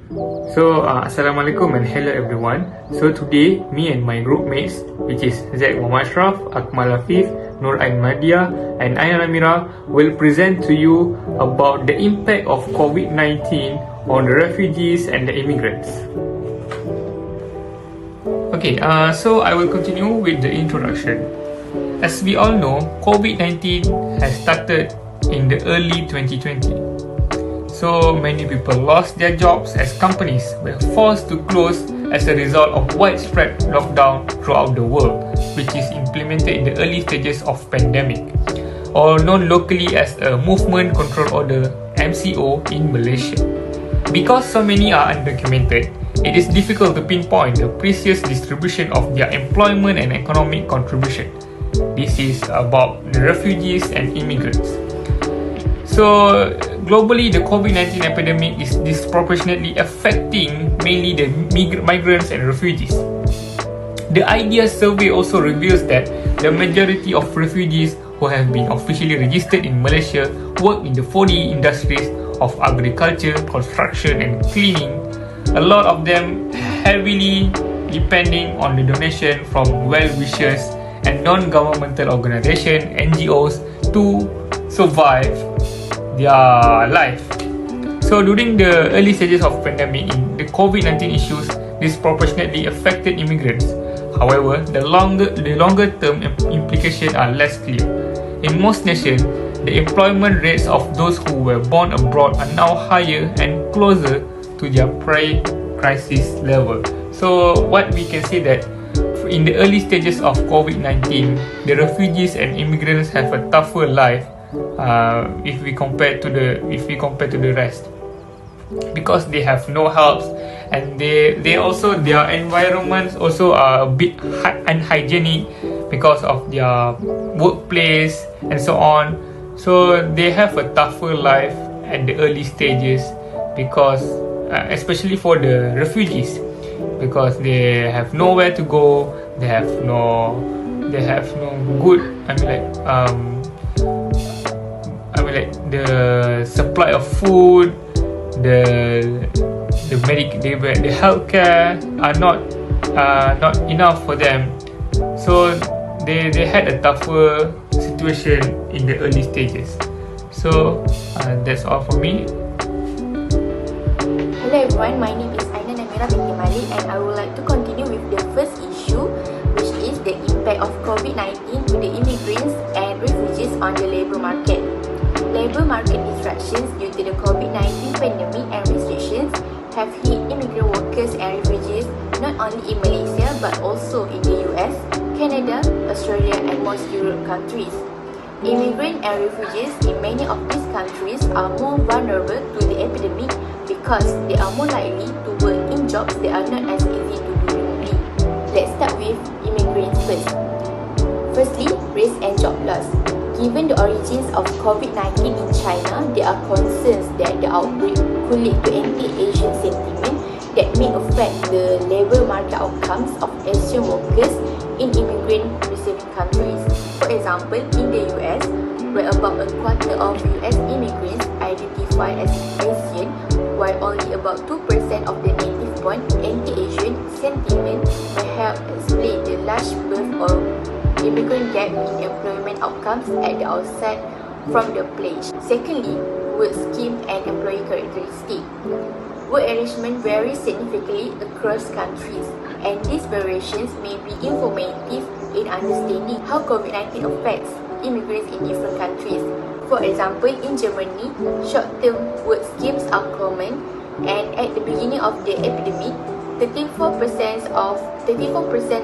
Assalamualaikum and hello everyone. So today, me and my group mates, which is Asyraf, Akmal, Afif, Mardhiah and Aina Namirah, will present to you about the impact of Covid-19 on the refugees and the immigrants. Okay, so I will continue with the introduction. As we all know, Covid-19 has started in the early 2020. So many people lost their jobs as companies were forced to close as a result of widespread lockdown throughout the world, which is implemented in the early stages of pandemic, or known locally as a Movement Control Order (MCO) in Malaysia. Because so many are undocumented, it is difficult to pinpoint the precise distribution of their employment and economic contribution. This is about the refugees and immigrants. So globally, the COVID-19 epidemic is disproportionately affecting mainly the migrants and refugees. The IDEA survey also reveals that the majority of refugees who have been officially registered in Malaysia work in the 40 industries of agriculture, construction and cleaning. A lot of them heavily depending on the donation from well-wishers and non-governmental organizations, NGOs, to survive their life. So during the early stages of pandemic, the COVID-19 issues disproportionately affected immigrants. However, the longer term implications are less clear. In most nations, the employment rates of those who were born abroad are now higher and closer to their pre-crisis level. So what we can say that in the early stages of COVID-19, the refugees and immigrants have a tougher life if we compare to the rest, because they have no help, and they also, their environments also are a bit unhygienic because of their workplace and so on. So they have a tougher life at the early stages, because especially for the refugees, because they have nowhere to go, they have no good, the supply of food, the healthcare are not enough for them. So they had a tougher situation in the early stages. So that's all for me. Hello everyone, my name is Aina Namirah Binti Malik, and I would like to continue with the first issue, which is the impact of COVID-19 to the immigrants and refugees on the labour market. Labour market disruptions due to the COVID-19 pandemic and restrictions have hit immigrant workers and refugees not only in Malaysia but also in the US, Canada, Australia and most Europe countries. Immigrants and refugees in many of these countries are more vulnerable to the epidemic because they are more likely to work in jobs that are not as easy to do remotely. Let's start with immigrants first. Firstly, race and job loss. Given the origins of COVID-19 in China, there are concerns that the outbreak could lead to anti-Asian sentiment that may affect the labour market outcomes of Asian workers in immigrant-receiving countries. For example, in the US, where about a quarter of US immigrants identify as Asian, while only about 2% of the native-born anti-Asian sentiment may help explain the large birth of immigrant gap in employment outcomes at the outset from the pledge. Secondly, work scheme and employee characteristic. Work arrangement vary significantly across countries, and these variations may be informative in understanding how COVID-19 affects immigrants in different countries. For example, in Germany, short-term work schemes are common, and at the beginning of the epidemic, 34%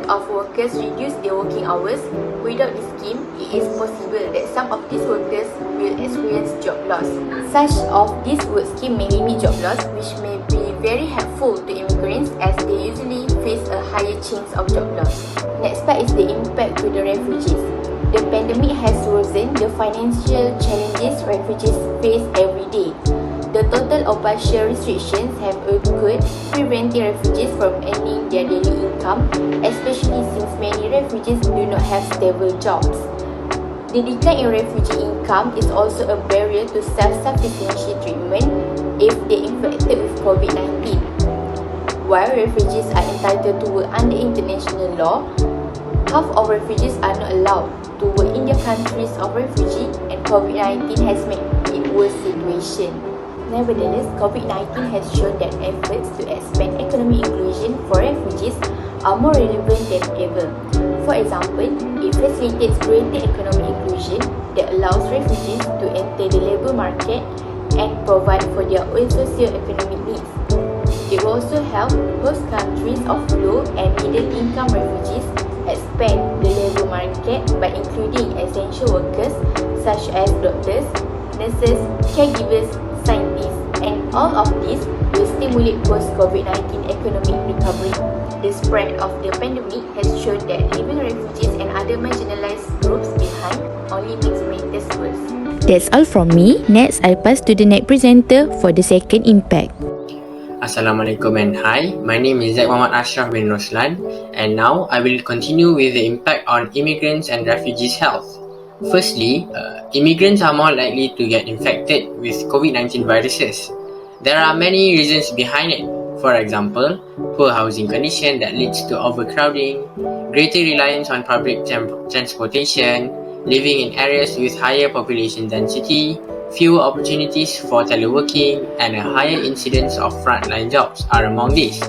of workers reduced their working hours. Without this scheme, it is possible that some of these workers will experience job loss. Such of this work scheme may limit job loss, which may be very helpful to immigrants as they usually face a higher chance of job loss. Next part is the impact to the refugees. The pandemic has worsened the financial challenges refugees face every day. The total or partial restrictions have occurred, preventing refugees from earning their daily income, especially since many refugees do not have stable jobs. The decline in refugee income is also a barrier to self-sufficiency treatment if they infected with COVID-19. While refugees are entitled to work under international law, half of refugees are not allowed to work in their countries of refugee, and COVID-19 has made it worse situation. Nevertheless, COVID-19 has shown that efforts to expand economic inclusion for refugees are more relevant than ever. For example, it facilitates greater economic inclusion that allows refugees to enter the labour market and provide for their own socio-economic needs. It will also help host countries of low and middle income refugees expand the labour market by including essential workers such as doctors, nurses, caregivers, scientists, and all of this will stimulate post-COVID-19 economic recovery. The spread of the pandemic has shown that leaving refugees and other marginalized groups behind only makes matters worse. That's all from me. Next, I'll pass to the next presenter for the second impact. Assalamualaikum and hi, my name is Mohamad Asyraf bin Roslan, and now I will continue with the impact on immigrants and refugees' health. Firstly, immigrants are more likely to get infected with COVID-19 viruses. There are many reasons behind it. For example, poor housing condition that leads to overcrowding, greater reliance on public transportation, living in areas with higher population density, fewer opportunities for teleworking, and a higher incidence of frontline jobs are among these.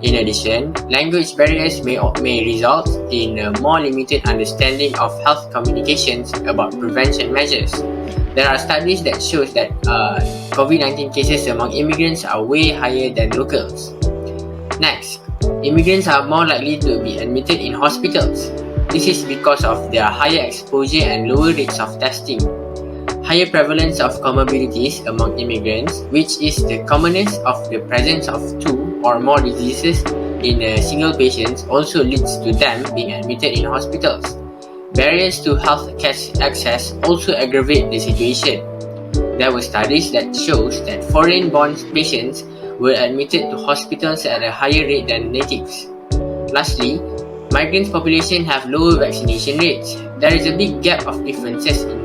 In addition, language barriers may result in a more limited understanding of health communications about prevention measures. There are studies that show that COVID-19 cases among immigrants are way higher than locals. Next, immigrants are more likely to be admitted in hospitals. This is because of their higher exposure and lower rates of testing. Higher prevalence of comorbidities among immigrants, which is the commonness of the presence of two or more diseases in a single patient, also leads to them being admitted in hospitals. Barriers to health access also aggravate the situation. There were studies that shows that foreign-born patients were admitted to hospitals at a higher rate than natives. Lastly, migrant population have lower vaccination rates. There is a big gap of differences in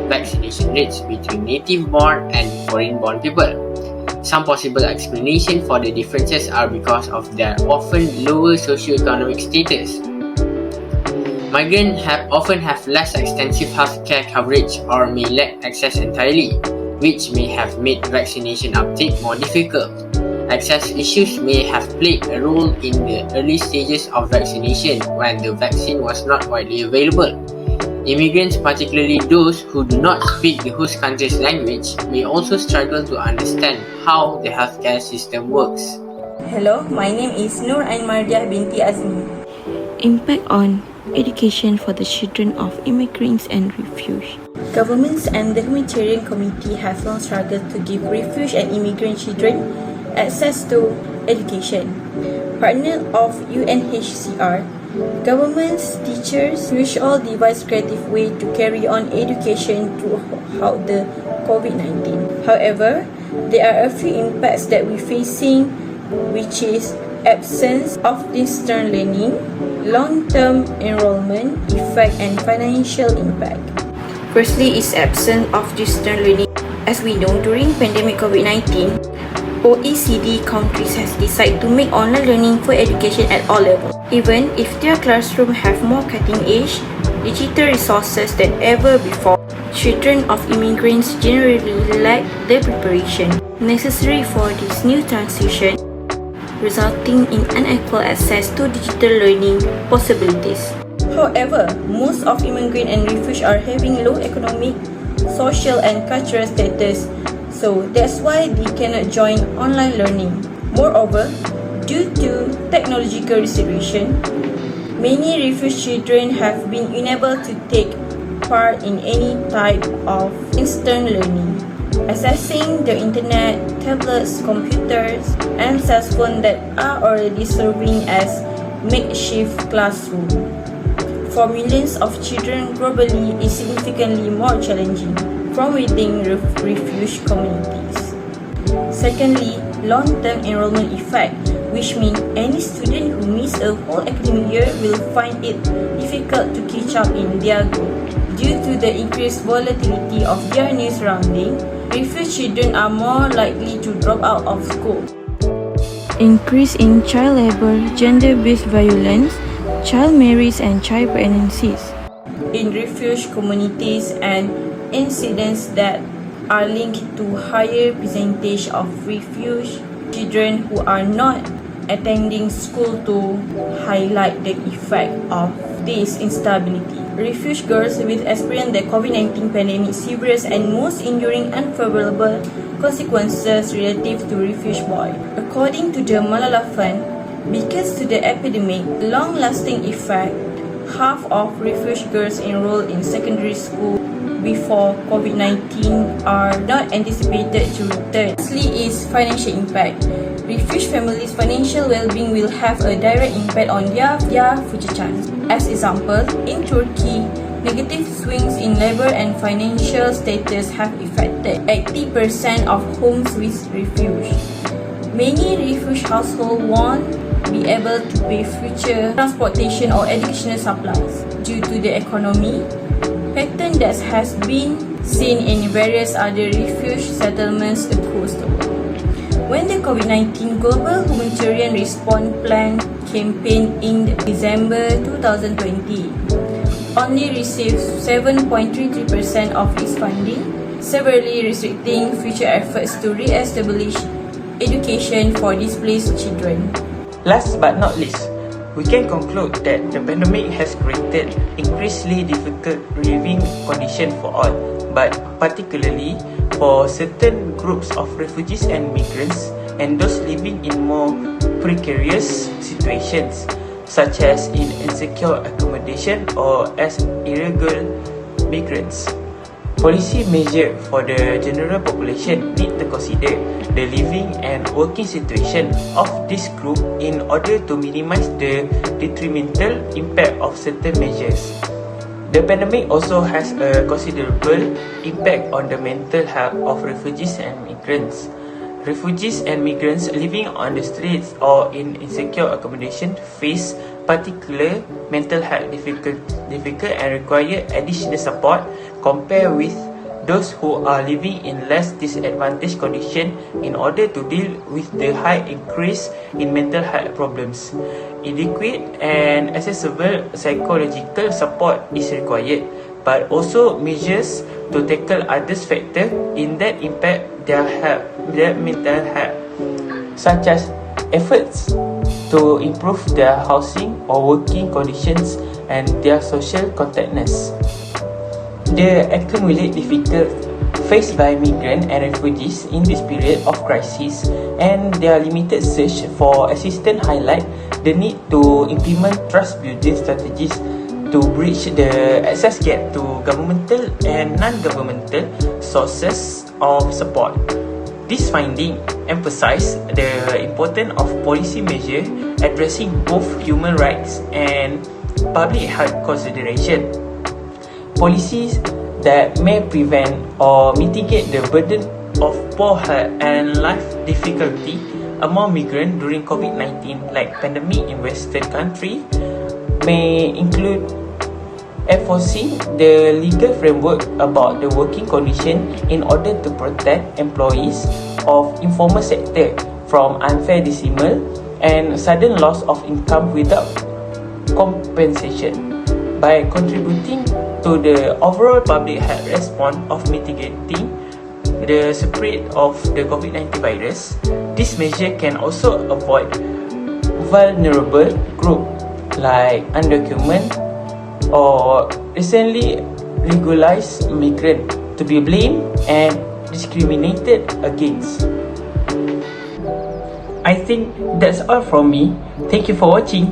vaccination rates between native-born and foreign-born people. Some possible explanation for the differences are because of their often lower socioeconomic status. Migrants often have less extensive healthcare coverage or may lack access entirely, which may have made vaccination uptake more difficult. Access issues may have played a role in the early stages of vaccination when the vaccine was not widely available. Immigrants, particularly those who do not speak the host country's language, may also struggle to understand how the healthcare system works. Hello, my name is Mardhiah Binti Azmi. Impact on education for the children of immigrants and refugees. Governments and the humanitarian community have long struggled to give refugee and immigrant children access to education. Partner of UNHCR, governments, teachers, usually devise creative way to carry on education throughout the COVID-19. However, there are a few impacts that we're facing, which is absence of distance learning, long-term enrollment effect, and financial impact. Firstly is absence of distance learning. As we know, during pandemic COVID-19, OECD countries has decided to make online learning for education at all levels. Even if their classroom have more cutting-edge digital resources than ever before, children of immigrants generally lack the preparation necessary for this new transition, resulting in unequal access to digital learning possibilities. However, most of immigrant and refugees are having low economic, social, and cultural status, so that's why they cannot join online learning. Moreover, due to technological restriction, many refugee children have been unable to take part in any type of instant learning, accessing the internet, tablets, computers, and cell phones that are already serving as makeshift classroom. For millions of children globally is significantly more challenging from within refugee communities. Secondly, long-term enrollment effect, which means any student who misses a whole academic year will find it difficult to catch up in their goal. Due to the increased volatility of their new surroundings, refugee children are more likely to drop out of school. increase in child labor, gender-based violence, child marriage and child pregnancies. In refuge communities and incidents that are linked to higher percentage of refuge children who are not attending school to highlight the effect of this instability. Refuge girls will experience the COVID-19 pandemic severest and most enduring unfavorable consequences relative to refuge boys. According to the Malala Fund, because to the epidemic long-lasting effect, half of refuge girls enrolled in secondary school before COVID-19 are not anticipated to return. Lastly is financial impact. Refuge families' financial well-being will have a direct impact on their future chance. As example, in Turkey, negative swings in labor and financial status have affected 80% of homes with refuge. Many refuge households won't be able to pay future transportation or educational supplies due to the economy pattern that has been seen in various other refuge settlements across the world. When the COVID-19 Global Humanitarian Response Plan campaign in December 2020 only received 7.33% of its funding, severely restricting future efforts to re-establish education for displaced children. Last but not least, we can conclude that the pandemic has created increasingly difficult living conditions for all, but particularly for certain groups of refugees and migrants and those living in more precarious situations, such as in insecure accommodation or as illegal migrants. Policy measures for the general population need to consider the living and working situation of this group in order to minimize the detrimental impact of certain measures. The pandemic also has a considerable impact on the mental health of refugees and migrants. Refugees and migrants living on the streets or in insecure accommodation face particular mental health difficult and require additional support compared with those who are living in less disadvantaged condition in order to deal with the high increase in mental health problems. Adequate and accessible psychological support is required, but also measures to tackle other factors in that impact their mental health, such as efforts to improve their housing or working conditions and their social contactness. The accumulated difficulties faced by migrants and refugees in this period of crisis and their limited search for assistance highlight the need to implement trust-building strategies to bridge the access gap to governmental and non-governmental sources of support. This finding emphasizes the importance of policy measures addressing both human rights and public health consideration. Policies that may prevent or mitigate the burden of poor health and life difficulty among migrants during COVID-19, like pandemic in Western countries, may include enforcing the legal framework about the working condition in order to protect employees of informal sector from unfair dismissal and sudden loss of income without compensation. By contributing to the overall public health response of mitigating the spread of the COVID-19 virus, this measure can also avoid vulnerable groups like undocumented or recently regularized migrants to be blamed and discriminated against. I think that's all from me. Thank you for watching.